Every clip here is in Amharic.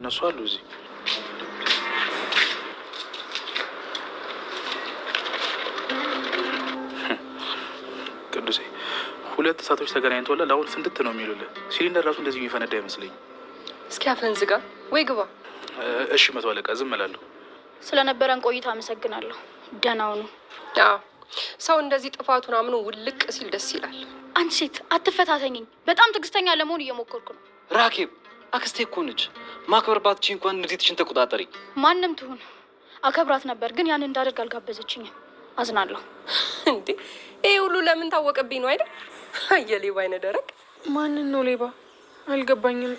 እነሱ አሉ እዚህ። ቅዱሴ ሁለት እሳቶች ተገናኝተውላ አሁን ፍንድት ነው የሚሉልህ። ሲሊንደር ራሱ እንደዚህ የሚፈነዳ አይመስለኝ። እስኪ አፍህን ዝጋ ወይ ግባ። እሺ መቶ አለቃ ዝም እላለሁ። ስለነበረን ቆይታ አመሰግናለሁ። ደህና ሁኑ። ሰው እንደዚህ ጥፋቱን አምኖ ውልቅ ሲል ደስ ይላል። አንቺ ሴት አትፈታተኝኝ። በጣም ትዕግስተኛ ለመሆን እየሞከርኩ ነው። ራኬብ አክስቴ እኮ ነች። ማክበር ባትችይ እንኳን ንዴትሽን ተቆጣጠሪ። ማንም ትሁን አከብራት ነበር፣ ግን ያን እንዳደርግ አልጋበዘችኝም። አዝናለሁ። እንዴ ይሄ ሁሉ ለምን ታወቀብኝ ነው አይደል? የሌባ አይነ ደረቅ። ማንን ነው ሌባ? አልገባኝም።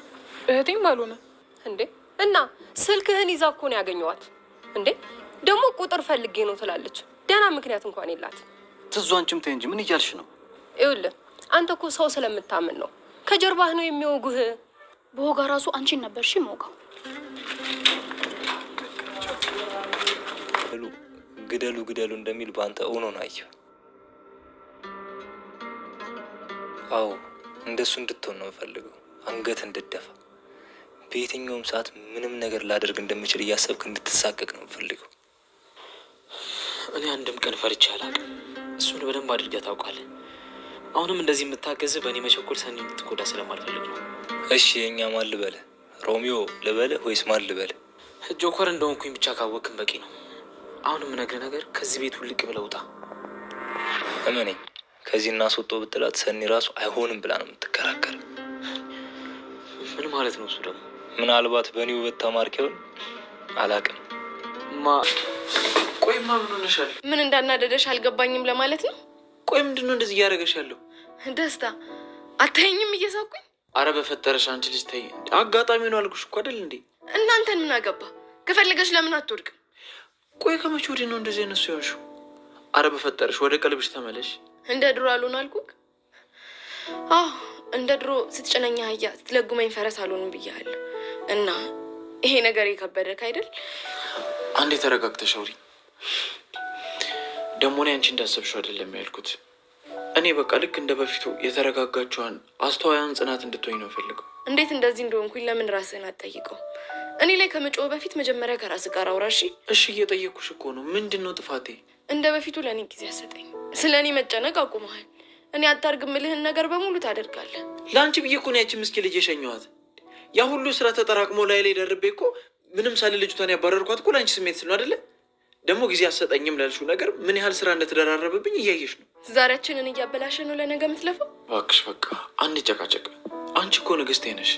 እህቴም አልሆነ እንዴ። እና ስልክህን ይዛ እኮ ነው ያገኘዋት። እንዴ ደግሞ ቁጥር ፈልጌ ነው ትላለች። ደህና ምክንያት እንኳን የላት። ትዙ አንቺም ተይ እንጂ ምን እያልሽ ነው? ይኸውልህ አንተ እኮ ሰው ስለምታምን ነው። ከጀርባህ ነው የሚወጉህ። በወጋ ራሱ አንቺን ነበር እሺ የምወጋው። ግደሉ ግደሉ እንደሚል በአንተ እውኖ ነው አየሁ። አዎ እንደሱ እንድትሆን ነው የምፈልገው። አንገት እንድደፋ በየትኛውም ሰዓት ምንም ነገር ላደርግ እንደምችል እያሰብክ እንድትሳቀቅ ነው የምፈልገው። እኔ አንድም ቀን ፈርቼ አላውቅም። እሱን በደንብ አድርገህ ታውቃለህ። አሁንም እንደዚህ የምታገዝህ በእኔ መቸኮል ሰኒ እንድትጎዳ ስለማልፈልግ ነው። እሺ የእኛ ማን ልበልህ? ሮሚዮ ልበልህ ወይስ ማን ልበልህ? ጆከር እንደሆንኩኝ ብቻ ካወቅን በቂ ነው። አሁን የምነግርህ ነገር ከዚህ ቤት ውልቅ ብለህ ውጣ። እመነኝ፣ ከዚህ እናስወጣው ብትላት ሰኒ ራሱ አይሆንም ብላ ነው የምትከራከር። ምን ማለት ነው እሱ ደግሞ? ምናልባት በእኔ ውበት ተማርኪውን አላውቅም። ቆይማ ምን ሆነሻል? ምን እንዳናደደሽ አልገባኝም ለማለት ነው። ቆይ ምንድን ነው እንደዚህ እያደረገሽ ያለው? ደስታ አታየኝም እየሳኩኝ? አረ በፈጠረሽ አንቺ ልጅ ተይ። አጋጣሚ ነው አልኩሽ እኮ አይደል እንዴ? እናንተን ምን አገባ? ከፈለገሽ ለምን አትወድቅም? ቆይ ከመቼ ወዲህ ነው እንደዚህ አይነት ሰው ያልሽው? አረ በፈጠረሽ ወደ ቀልብሽ ተመለሽ። እንደ ድሮ አልሆን አልኩክ? አዎ እንደ ድሮ ስትጨነኛ አህያ ስትለጉመኝ ፈረስ አልሆንም ብያለሁ። እና ይሄ ነገር የከበደክ አይደል? አንዴ ተረጋግተሽ አውሪ። ደግሞ እኔ አንቺ እንዳሰብሽው አይደለም ያልኩት። እኔ በቃ ልክ እንደ በፊቱ የተረጋጋችኋን አስተዋያን ጽናት እንድትሆኝ ነው ፈልገው። እንዴት እንደዚህ እንደሆንኩኝ ለምን ራስህን አትጠይቀው? እኔ ላይ ከመጮህ በፊት መጀመሪያ ከራስህ ጋር አውራ። እሺ እየጠየኩሽ እኮ ነው። ምንድን ነው ጥፋቴ? እንደ በፊቱ ለእኔ ጊዜ አሰጠኝ። ስለ እኔ መጨነቅ አቁመሃል። እኔ አታርግ የምልህን ነገር በሙሉ ታደርጋለህ። ለአንቺ ብዬ እኮ ነው ያቺ ምስኪን ልጅ የሸኘኋት። ያ ሁሉ ስራ ተጠራቅሞ ላይ ደርቤ እኮ ምንም ሳለ ልጅቷን ያባረርኳት እኮ ለአንቺ ስሜት ስል ነው አይደለ? ደግሞ ጊዜ አሰጠኝም ላልሽው ነገር ምን ያህል ስራ እንደተደራረበብኝ እያየሽ ነው። ዛሬያችንን እያበላሸ ነው ለነገ የምትለፈው። እባክሽ በቃ አንድ ጨቃጨቅ። አንቺ እኮ ንግስቴ ነሽ።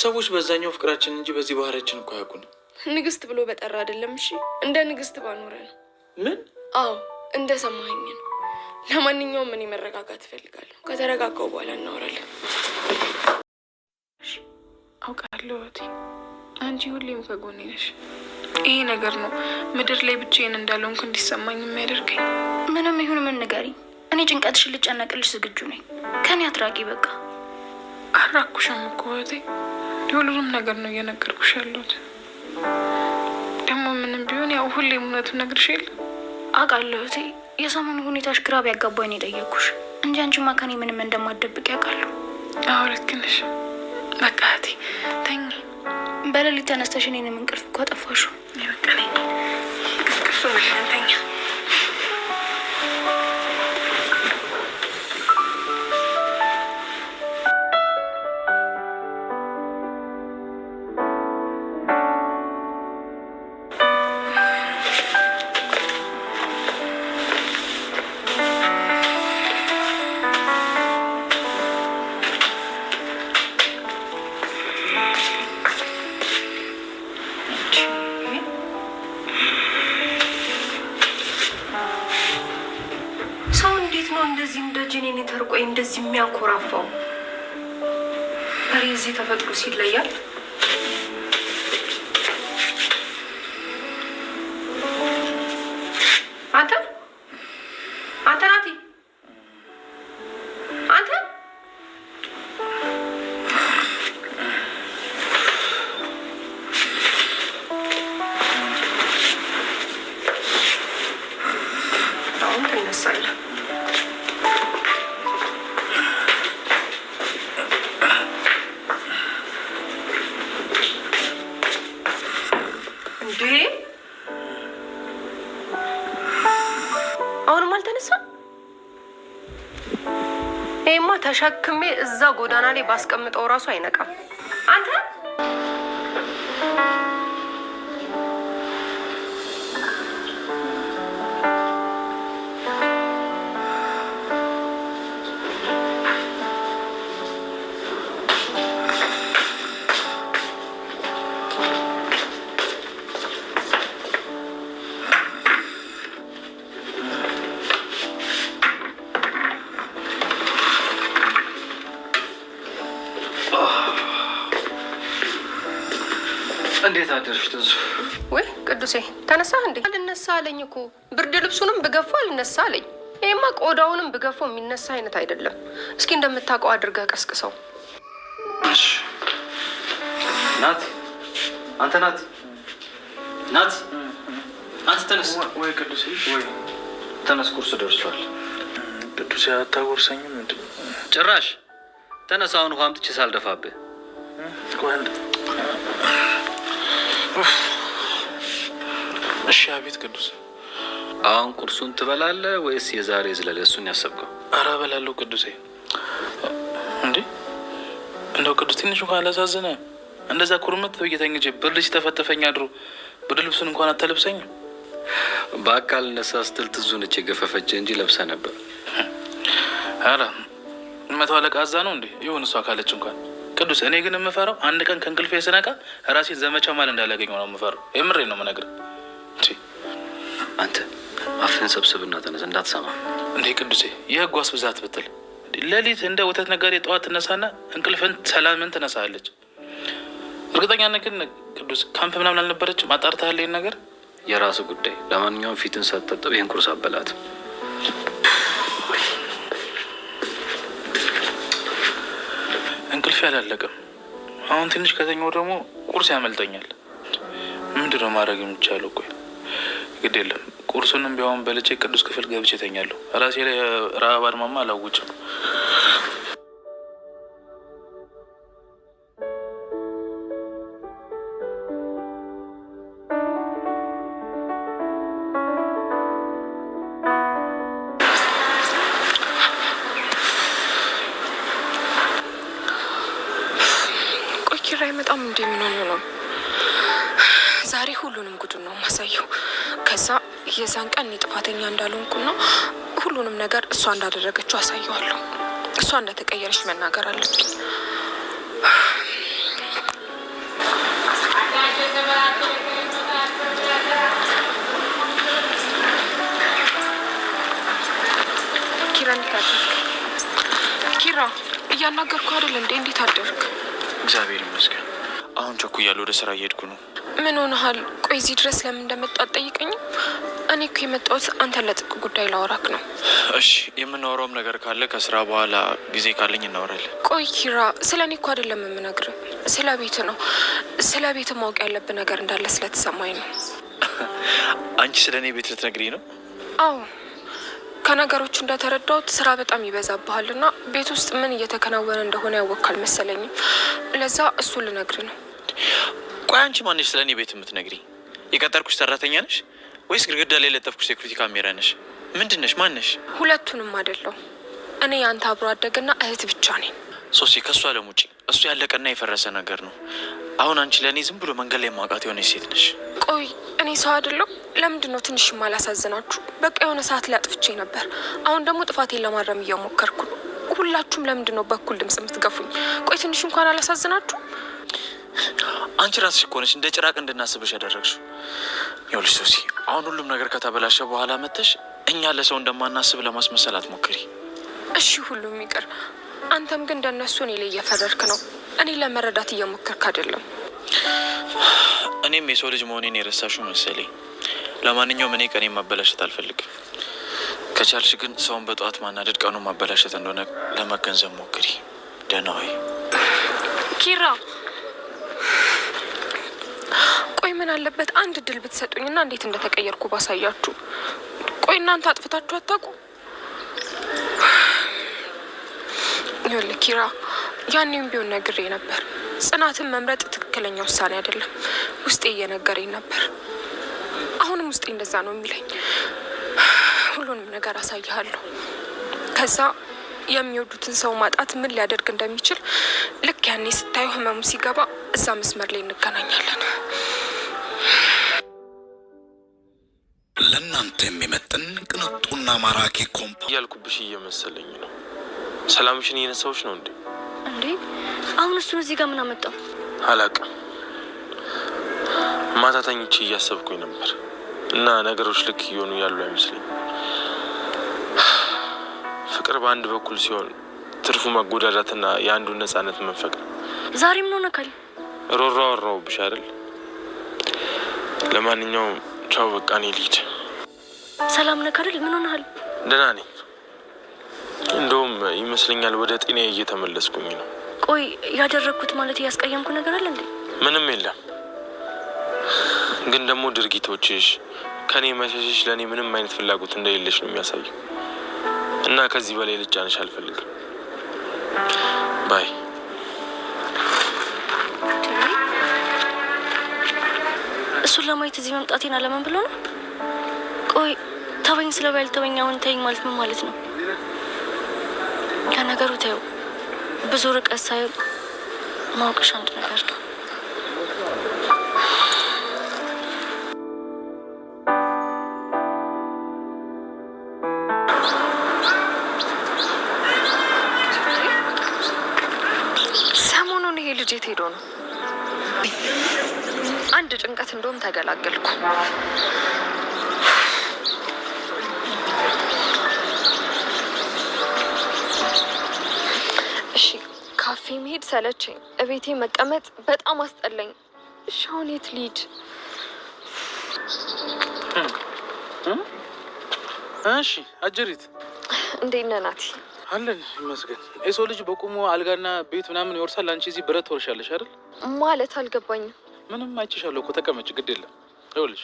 ሰዎች በዛኛው ፍቅራችን እንጂ በዚህ ባህሪያችን እኮ አያውቁን። ንግስት ብሎ በጠራ አይደለም። እሺ እንደ ንግስት ባኖረ ነው። ምን? አዎ እንደ ሰማኸኝ ነው። ለማንኛውም እኔ መረጋጋት እፈልጋለሁ። ከተረጋጋው በኋላ እናወራለን። አውቃለሁ እህቴ፣ አንቺ ሁሌም ከጎኔ ነሽ። ይሄ ነገር ነው ምድር ላይ ብቻዬን እንዳልሆንኩ እንዲሰማኝ የሚያደርገኝ። ምንም ይሁን ምን ንገሪኝ። እኔ ጭንቀትሽን ልጨነቅልሽ ዝግጁ ነኝ። ከኔ አትራቂ በቃ። አራኩሽም እኮ እህቴ፣ ሁሉንም ነገር ነው እየነገርኩሽ ያለሁት። ደግሞ ምንም ቢሆን ያው ሁሌም እውነቱን ነግርሽ የለ። አውቃለሁ እህቴ፣ የሰሞኑ ሁኔታሽ ግራ ቢያጋባኝ ነው የጠየኩሽ እንጂ አንቺማ ከኔ ምንም እንደማትደብቅ ያውቃለሁ። አዎ ልክ ነሽ። በቃ እህቴ ተኝ። በሌሊት ተነስተሽ እኔንም እንቅልፍ እኮ አጠፋሽው። በቃ ነኝ ቅፍቅፍ ብለን ተኛ። እንደዚህ እንደ ጄኔሬተር ቆይ እንደዚህ የሚያንኮራፋው እዚህ ተፈጥሮ ሲለያል። አንተ ናቲ አንተ አሁን ትነሳለህ። እንዴ አሁንም አልተነሳ? ይሄማ ተሸክሜ እዛ ጎዳና ላይ ባስቀምጠው ራሱ አይነቃም። አንተ እንዴት አደርሽ ትዙ? ወይ ቅዱሴ ተነሳህ እንዴ? አልነሳ አለኝ እኮ ብርድ ልብሱንም ብገፋ አልነሳ አለኝ። ይሄማ ቆዳውንም ብገፋው የሚነሳ አይነት አይደለም። እስኪ እንደምታውቀው አድርገህ ቀስቅሰው። ናት አንተ ናት አንተ ተነስ። ወይ ቅዱሴ ወይ ተነስ፣ ቁርስ ደርሷል። ቅዱሴ አታጎርሰኝም እንዴ? ጭራሽ ተነስ። አሁን ውሃ አምጥቼ ሳልደፋብህ። እሺ አቤት ቅዱስ። አሁን ቁርሱን ትበላለህ ወይስ የዛሬ ዝለለ እሱን ያሰብከው? ኧረ እበላለሁ ቅዱሴ። እንዴ እንደው ቅዱስ ትንሽ እንኳን አላሳዝነ? እንደዛ ኩርምት እየተኝቼ ብርድ ሲተፈተፈኝ አድሮ ብርድ ልብሱን እንኳን አታለብሰኝም? በአካል ነሳ ስትል ትዙ ነች የገፈፈች እንጂ ለብሰ ነበር። ኧረ መቶ አለቃ አዛ ነው እንዴ? ይሁን እሷ ካለች እንኳን ቅዱስ። እኔ ግን የምፈራው አንድ ቀን ከእንቅልፌ ስነቃ ራሴን ዘመቻ ማል እንዳላገኘው ነው የምፈራው። የምሬን ነው የምነግርህ። አንተ አፍህን ሰብስብና ተነስ፣ እንዳትሰማ እንዴ ቅዱሴ። የህጓስ ብዛት ብትል ሌሊት እንደ ወተት ነጋዴ ጠዋት ትነሳና እንቅልፍን ሰላምን ትነሳለች። እርግጠኛ ነህ ግን ቅዱስ ካምፕ ምናምን አልነበረችም? አጣርተሃል ይሄን ነገር? የራሱ ጉዳይ። ለማንኛውም ፊትን ሳትታጠብ ይህን ቁርስ አበላት። እንቅልፍ አላለቀም። አሁን ትንሽ ከተኛው ደግሞ ቁርስ ያመልጠኛል። ምንድን ነው ማድረግ የሚቻለው? ቆይ ግድ የለም ቁርሱንም ቢሆን በልቼ ቅዱስ ክፍል ገብቼ እተኛለሁ። ራሴ ላይ ረሃብ አድማማ አላውጭም። ቆይ ኪራ አይመጣም እንዴ? ምን ሆኖ ነው? ዛሬ ሁሉንም ጉድ ነው ማሳየው። ከዛ የዛን ቀን እኔ ጥፋተኛ እንዳልሆንኩና ሁሉንም ነገር እሷ እንዳደረገችው አሳየዋለሁ። እሷ እንደተቀየረች መናገር አለብኝ። ኪራ እንዴት አደርክ? ኪራ እያናገርኩ አይደል እንዴ? እንዴት አደርክ? እግዚአብሔር ይመስገን። አሁን ቸኩያለሁ፣ ወደ ስራ እየሄድኩ ነው። ምን ሆነሃል? ቆይ እዚህ ድረስ ለምን እንደመጣ አትጠይቀኝም? እኔ እኮ የመጣሁት አንተን ለጥቅ ጉዳይ ላወራክ ነው። እሺ፣ የምናወራውም ነገር ካለ ከስራ በኋላ ጊዜ ካለኝ እናወራለን። ቆይ ኪራ፣ ስለ እኔ እኮ አይደለም የምነግርህ፣ ስለ ቤት ነው። ስለ ቤት ማወቅ ያለብህ ነገር እንዳለ ስለተሰማኝ ነው። አንቺ ስለ እኔ ቤት ልትነግሪኝ ነው? አዎ፣ ከነገሮች እንደተረዳሁት ስራ በጣም ይበዛብሃል እና ቤት ውስጥ ምን እየተከናወነ እንደሆነ ያወቅካል መሰለኝም። ለዛ እሱ ልነግርህ ነው። ቆይ አንቺ ማነሽ ስለ እኔ ቤት የምትነግሪኝ? የቀጠርኩሽ ሰራተኛ ነሽ ወይስ ግድግዳ ላይ የለጠፍኩሽ ሴኩሪቲ ካሜራ ነሽ? ምንድን ነሽ? ማነሽ? ሁለቱንም አይደለሁ። እኔ የአንተ አብሮ አደግና እህት ብቻ ነኝ። ሶሲ፣ ከእሱ አለም ውጪ እሱ ያለቀና የፈረሰ ነገር ነው። አሁን አንቺ ለእኔ ዝም ብሎ መንገድ ላይ ማውቃት የሆነች ሴት ነሽ። ቆይ እኔ ሰው አይደለሁ? ለምንድን ነው ትንሽ ማላሳዝናችሁ? በቃ የሆነ ሰዓት ላይ አጥፍቼ ነበር። አሁን ደግሞ ጥፋቴን ለማረም እየሞከርኩ ነው። ሁላችሁም ለምንድን ነው በኩል ድምጽ የምትገፉኝ? ቆይ ትንሽ እንኳን አላሳዝናችሁ? አንቺ ራስሽ እኮ ነሽ እንደ ጭራቅ እንድናስብሽ ያደረግሽው። ይኸውልሽ ሶሲ፣ አሁን ሁሉም ነገር ከተበላሸ በኋላ መተሽ እኛ ለሰው እንደማናስብ ለማስመሰል አትሞክሪ። እሺ ሁሉም ይቅር። አንተም ግን እንደነሱ እኔ ላይ እየፈረድክ ነው። እኔ ለመረዳት እየሞከርክ አይደለም። እኔም የሰው ልጅ መሆኔን የረሳሽው መሰለኝ። ለማንኛውም እኔ ቀኔን ማበላሸት አልፈልግም። ከቻልሽ ግን ሰውን በጠዋት ማናደድ ቀኑ ማበላሸት እንደሆነ ለመገንዘብ ሞክሪ። ደህና ወይ ኪራ? ቆይ ምን አለበት አንድ እድል ብትሰጡኝና እንዴት እንደተቀየርኩ ባሳያችሁ። ቆይ እናንተ አጥፍታችሁ አታውቁ? ይኸውልህ ኪራ፣ ያኔም ቢሆን ነግሬ ነበር። ጽናትን መምረጥ ትክክለኛ ውሳኔ አይደለም። ውስጤ እየነገረኝ ነበር። አሁንም ውስጤ እንደዛ ነው የሚለኝ። ሁሉንም ነገር አሳይሃለሁ። ከዛ የሚወዱትን ሰው ማጣት ምን ሊያደርግ እንደሚችል ልክ ያኔ ስታዩ ህመሙ ሲገባ እዛ መስመር ላይ እንገናኛለን። ለእናንተ የሚመጥን ቅንጡና ማራኪ ኮምፓ እያልኩብሽ እየመሰለኝ ነው። ሰላምሽን እየነሳዎች ነው እንዴ? አሁን እሱን እዚህ ጋር ምን አመጣው? አላውቅም። ማታ ተኝቼ እያሰብኩኝ ነበር እና ነገሮች ልክ እየሆኑ ያሉ አይመስለኝም። ፍቅር በአንድ በኩል ሲሆን ትርፉ መጎዳዳትና የአንዱን ነጻነት መንፈቅ ነው። ዛሬ ምን ሆነካል? ሮሮ አወራሁብሽ አይደል? ለማንኛውም ቻው፣ በቃ እኔ ልሂድ። ሰላም ነህ አይደል? ምን ሆነሃል? ደህና ነኝ። እንደውም ይመስለኛል ወደ ጤናዬ እየተመለስኩኝ ነው። ቆይ ያደረግኩት ማለት ያስቀየምኩ ነገር አለ እንዴ? ምንም የለም። ግን ደግሞ ድርጊቶችሽ ከኔ መሸሽሽ ለኔ ምንም አይነት ፍላጎት እንደሌለሽ ነው የሚያሳየው እና ከዚህ በላይ ልጫንሽ አልፈልግም። ባይ። እሱን ለማየት እዚህ መምጣቴን አለምን ብሎ ነው? ቆይ ተወኝ ስለባል ተወኝ አሁን ተይኝ ማለት ምን ማለት ነው? ለነገሩ ተይው፣ ብዙ ርቀት ሳይሆን ማወቅሽ አንድ ነገር ነው። ሰሞኑን ይሄ ልጅ የት ሄዶ ነው? አንድ ጭንቀት እንደውም ተገላገልኩ። እሺ ካፌ መሄድ ሰለቸኝ፣ እቤቴ መቀመጥ በጣም አስጠላኝ። እሺ አሁን የት ልሂድ? እሺ አጀሪት እንዴት ነህ ናቲ? አለን ይመስገን። የሰው ልጅ በቁሙ አልጋና ቤት ምናምን ይወርሳል። አንቺ እዚህ ብረት ትወርሻለሽ አይደል? ማለት አልገባኝም። ምንም አይችሻለሁ እኮ ተቀመጭ፣ ግድ የለም። ይኸውልሽ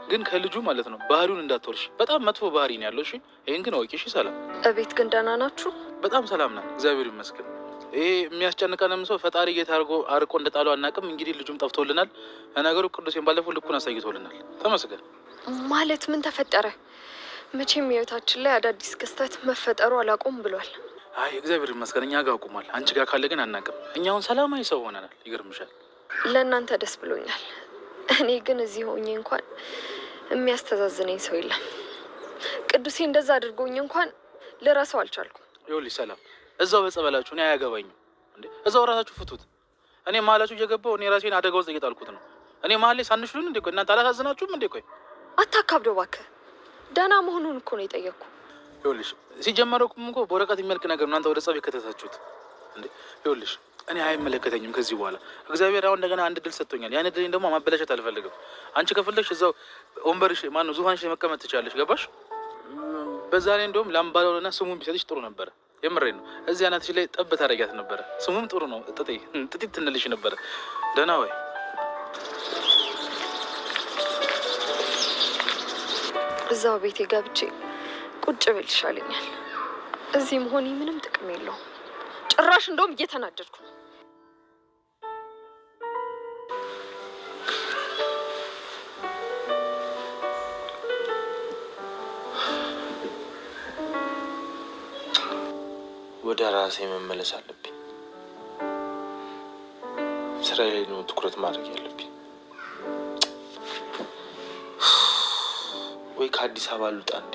ግን ከልጁ ማለት ነው ባህሪውን እንዳትወርሽ። በጣም መጥፎ ባህሪ ነው ያለው። እሺ ይሄን ግን አውቂ። እሺ ሰላም። እቤት ግን ደህና ናችሁ? በጣም ሰላም ናት፣ እግዚአብሔር ይመስገን። ይሄ የሚያስጨንቀንም ሰው ፈጣሪ ጌታ አርቆ እንደጣለው አናውቅም። እንግዲህ ልጁም ጠፍቶልናል። ነገሩ ቅዱሴን ባለፈው ልኩን አሳይቶልናል። ተመስገን። ማለት ምን ተፈጠረ? መቼም ህይወታችን ላይ አዳዲስ ክስተት መፈጠሩ አላቆም ብሏል። አይ እግዚአብሔር ይመስገን፣ እኛ ጋር አቁሟል። አንቺ ጋር ካለ ግን አናውቅም። እኛ አሁን ሰላማዊ ሰው ሆነናል። ይገርምሻል። ለእናንተ ደስ ብሎኛል። እኔ ግን እዚህ ሆኜ እንኳን የሚያስተዛዝነኝ ሰው የለም። ቅዱሴ እንደዛ አድርጎኝ እንኳን ልረሳው አልቻልኩም። ይኸውልሽ ሰላም፣ እዛው በጸበላችሁ፣ እኔ አያገባኝም እንዴ። እዛው ራሳችሁ ፍቱት። እኔ መሀላችሁ እየገባሁ እኔ ራሴን አደጋ ውስጥ እየጣልኩት ነው። እኔ መሀል ላይ ሳንሽሉን እንዴ? ቆይ እናንተ አላሳዝናችሁም እንዴ? ቆይ አታካብደው እባክህ። ደህና መሆኑን እኮ ነው የጠየቅኩ። ይኸውልሽ ሲጀመረኩም እኮ በወረቀት የሚያልቅ ነገር እናንተ ወደ ጸብ የከተታችሁት እንዴ። ይኸውልሽ እኔ አይመለከተኝም ከዚህ በኋላ። እግዚአብሔር አሁን እንደገና አንድ ድል ሰጥቶኛል። ያን ድልን ደግሞ ማበላሸት አልፈልግም። አንቺ ከፈለግሽ እዛው ወንበርሽ ማነው ዙፋንሽ ላይ መቀመጥ ትችላለሽ። ገባሽ? በዛ ላይ እንደውም ላምባለውና ስሙን ቢሰጥሽ ጥሩ ነበረ። የምሬን ነው። እዚህ አናትሽ ላይ ጠብ ታደርጊያት ነበረ። ስሙም ጥሩ ነው። ጥጢት ትንልሽ ነበረ። ደህና ወይ? እዛው ቤቴ ገብቼ ቁጭ ብል ይሻለኛል። እዚህ መሆኔ ምንም ጥቅም የለውም። ጭራሽ እንደውም እየተናደድኩ ነው። ወደ ራሴ መመለስ አለብኝ። ስራዬ ላይ ነው ትኩረት ማድረግ ያለብኝ። ወይ ከአዲስ አበባ ልውጣ እንዴ?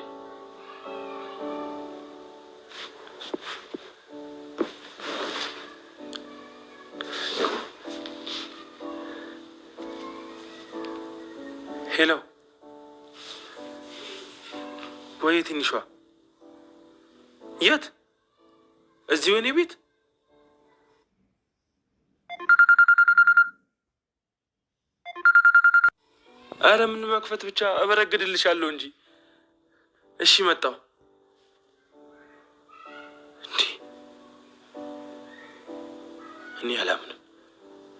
ሄሎ፣ ወይ ትንሿ የት? እዚሁ እኔ ቤት? አረ ምን መክፈት ብቻ እበረግድልሻለሁ እንጂ። እሺ መጣሁ። እንዴ እኔ አላምንም።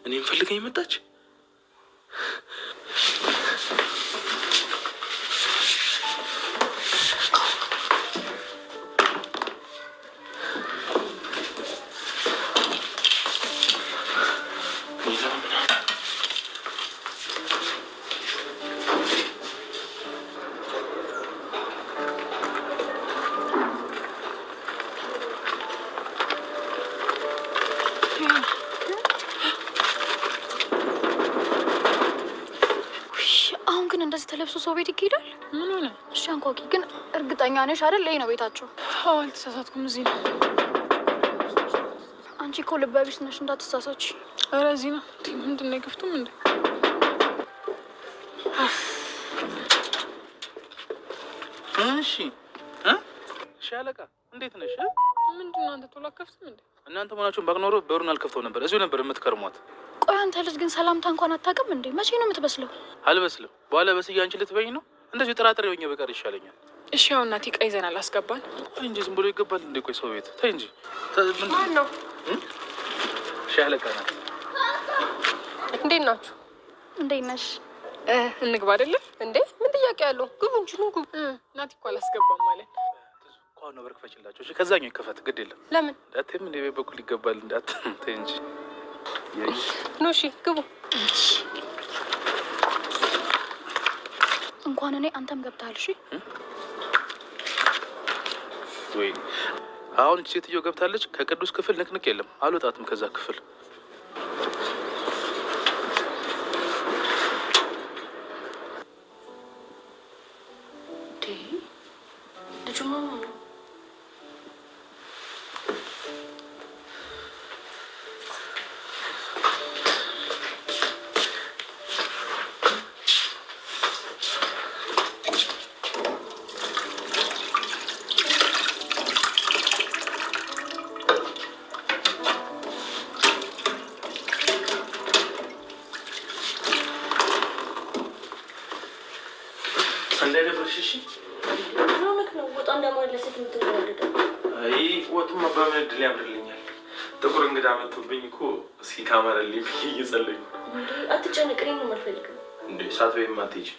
እኔም ፈልገኝ መጣች። ግን እንደዚህ ተለብሶ ሰው ቤት ይሄዳል? ምን ሆነ? እሺ አንኳኪ። ግን እርግጠኛ ነሽ አይደል? ይሄ ነው ቤታቸው? አዎ አልተሳሳትኩም። እዚህ ነው። አንቺ እኮ ልበ ቢስ ነሽ፣ እንዳትሳሳች። ኧረ እዚህ ነው። ምንድን ነው የከፍቱም እንዴ? እሺ ሻለቃ እንዴት ነሽ? ምንድን ነው አንተ ቶሎ አከፍትም እንዴ? እናንተ መሆናችሁን ባቅኖሮ በሩን አልከፍተው ነበር። እዚሁ ነበር የምትከርሟት። ቆይ አንተ ልጅ ግን ሰላምታ እንኳን አታውቅም እንዴ? መቼ ነው የምትበስለው? አልበስልም። በኋላ በስዬ አንቺ ልትበኝ ነው? እንደዚሁ ጥራጥሬ ሆኜ በቀር ይሻለኛል። እሺ ያው እናቴ ዕቃ ይዘናል፣ አስገባን። አይ እንጂ ዝም ብሎ ይገባል እንዴ? ቆይ ሰው ቤት ተይ እንጂ። ማን ነው? ሻለቃ ናት። እንዴት ናችሁ? እንዴት ነሽ? እንግባ አይደለ እንዴ? ምን ጥያቄ ያለው? ግቡ እንጂ ነው ግቡ። እናቴ እኮ አላስገባም ማለት እንኳን ነው። በርክፈችላቸው። እሺ ከዛኛው ይከፈት፣ ግድ የለም። ለምን እንዳትም እንደ በኩል ይገባል እንዳት ተይ እንጂ። ኑ እሺ ግቡ። እንኳን እኔ አንተም ገብተሃል። እሺ ወይ አሁን ሴትዮ ገብታለች። ከቅዱስ ክፍል ንቅንቅ የለም። አልወጣትም ከዛ ክፍል። እንዳይደብርሽ እሺ። ነው ወጣ እንደማለሰት የምትወደደው። አይ ወጡማ በምን እድል ያምርልኛል። ጥቁር እንግዳ መጥቶብኝ እኮ እስኪ ካመረልኝ ብዬ እየጸለይኩ እንዴ። አትጨነቅ፣ እኔ ነው የማልፈልገው። እንዴ ሳትበይም አትሄጂ።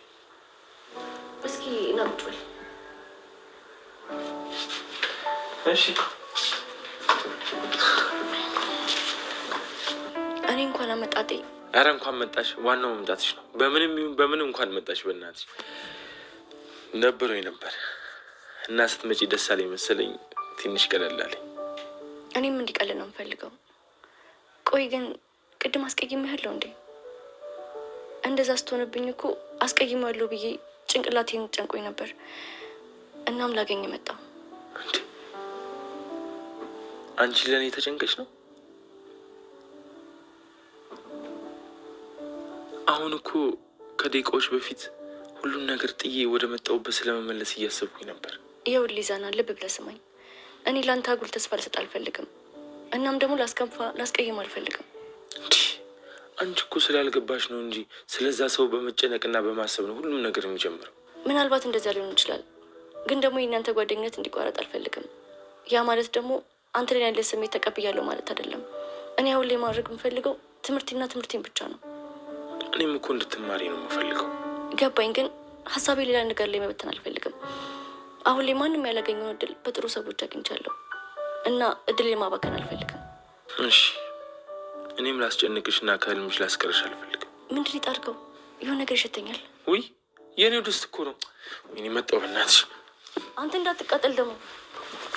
እስኪ ና ቁጭ በል። እሺ እኔ እንኳን አመጣጤ። ኧረ እንኳን መጣሽ። ዋናው መምጣትሽ ነው። በምንም ይሁን በምንም እንኳን መጣሽ። በእናትሽ ነበረው ነበር እና ስትመጪ ደስ አለኝ መሰለኝ። ትንሽ ቀለል አለኝ። እኔም እንዲቀልል ነው የምፈልገው። ቆይ ግን ቅድም አስቀይሜሃለሁ እንዴ? እንደዛ ስትሆንብኝ እኮ አስቀይሜዋለሁ ብዬ ጭንቅላቴን ጨንቆኝ ነበር። እናም ላገኝ መጣሁ። አንቺ ለእኔ ተጨንቀሽ ነው? አሁን እኮ ከደቂቃዎች በፊት ሁሉን ነገር ጥዬ ወደ መጣሁበት ስለመመለስ እያሰብኩኝ ነበር። ይኸውልህ ዛና፣ ልብ ብለህ ስማኝ። እኔ ለአንተ አጉል ተስፋ ልሰጥ አልፈልግም። እናም ደግሞ ላስቀይም አልፈልግም። አንቺ እኮ ስላልገባሽ ነው እንጂ ስለዛ ሰው በመጨነቅና በማሰብ ነው ሁሉም ነገር የሚጀምረው። ምናልባት እንደዛ ሊሆን ይችላል፣ ግን ደግሞ የእናንተ ጓደኝነት እንዲቋረጥ አልፈልግም። ያ ማለት ደግሞ አንተ ላይ ያለ ስሜት ተቀብያለሁ ማለት አይደለም። እኔ አሁን ላይ ማድረግ የምፈልገው ትምህርቴን ብቻ ነው። እኔም እኮ እንድትማሪ ነው የምፈልገው። ገባኝ፣ ግን ሀሳቤ ሌላ ነገር ላይ መበተን አልፈልግም። አሁን ላይ ማንም ያላገኘውን እድል በጥሩ ሰዎች አግኝቻለሁ እና እድል ማባከን አልፈልግም። እሺ፣ እኔም ላስጨንቅሽና ከህልምሽ ላስቀርሽ አልፈልግም። ምንድን ይጣርገው? የሆነ ነገር ይሸተኛል። ውይ የኔው ደስት እኮ ነው። እኔ መጣሁ። በእናትሽ አንተ እንዳትቃጠል ደግሞ